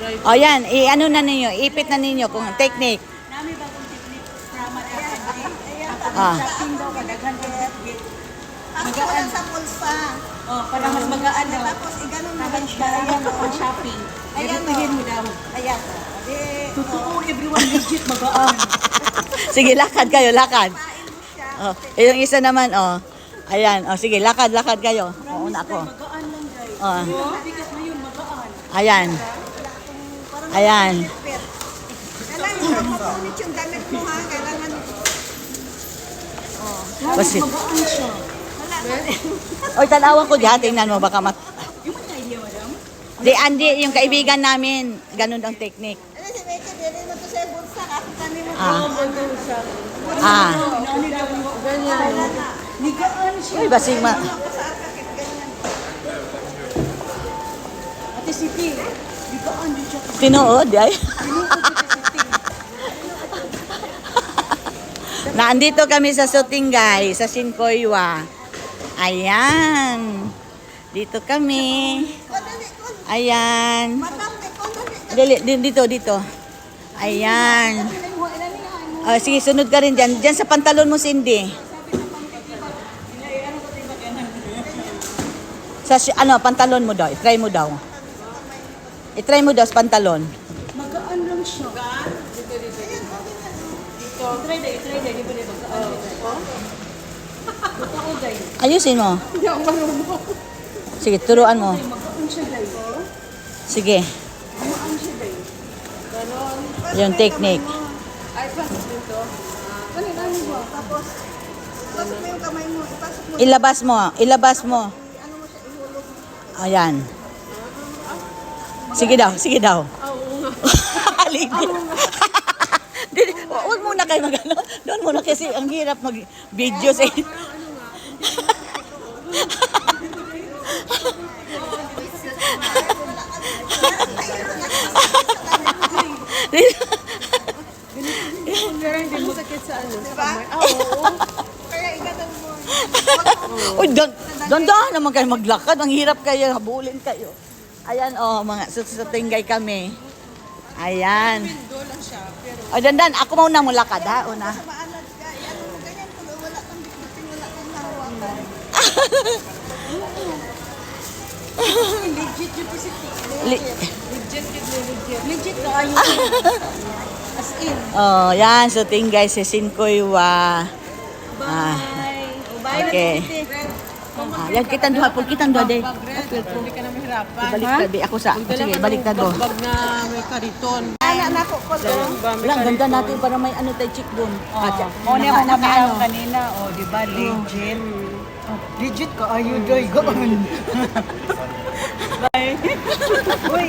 O yan, i-ano na ninyo, ipit na ninyo kung technique. Nami bagong technique drama na Ah. shopping daw kadaghan kang bit. Magaan sa pulsa. Oh, para mas magaan daw. Tapos iganon na Dagan lang siya siya. ayan ang shopping. Ayan, Ayan mo daw. Ayan. Di, Totoo everyone legit magaan. Sige, lakad kayo, lakad. pain mo siya. Oh, yung isa naman, oh. Ayan, oh, sige, lakad kayo. Oo na ako. Magaan lang guys. Oh. Bigat na yun magaan. Ayan. Ayan. Kailangan mapunit yung damit mo ha. Kailangan Basi. Magaan siya. Oy, tanawan ko diha, tingnan mo baka Yung may idea madam? Di, Andy, yung kaibigan namin, ganun ang technique. ano si Becky, dili mo to sa bulsa. Kasi kami mo. Ah. Ah. Ganyan. Nigaan siya. Uy, basig ma... Ate Siti, nigaan din siya. Tinuod, ay. Naandito kami sa shooting, guys, sa Sincoywa. Ayan. Dito kami. Ayan. Dito. Ayan. Sige, sunod ka rin dyan. Dyan sa pantalon mo, Cindy. Pantalon mo daw. I-try mo daw. I-try mo daw sa pantalon. Magaan lang siya. Dito. Try day. Di ba magaan? Totoo day. Ayusin mo. Hindi ako marunong. Sige, turuan mo. Magaan siya day. Sige. Magaan siya day. Ganon. Yung technique. Ay, pasok dito. Kanina mo ba? Tapos, pasok mo yung kamay mo. Ipasok mo. Ilabas mo. Ano mo siya ihulog. Ayan. Sige daw. Ligo. Huwag muna kayo mag-ano. Doon muna kasi ang hirap mag-video sa Pero hindi mo sakit sa ano. Diba? Kaya iganon mo. Uy, dandahan naman kayo maglakad. Ang hirap kayo, habulin kayo. Ayan, mga susutingay kami. Ayan. O, dandan, ako mauna mo lakad, ha? Una. Maanad ka. Ano mo ganyan. Kung wala kang bitbitin, wala kang hawakan. Legit yung Siti. Li- Legit ka ayun. As in. Oh, yan, shooting guys, si Sincoywa. Ah, Bye. okay. Yan, kitang duha de. Hindi ka na mahirapan. Balik tabi ako sa. Sige, balik na do. Bag na may kariton. Anak na ko ko doon. Lang, ganda natin para may ano tayo cheekbone. Mo niya ako nakaano kanina. O, di ba? Legit. Legit ka ayun, doy. Gaan. Bye. Uy.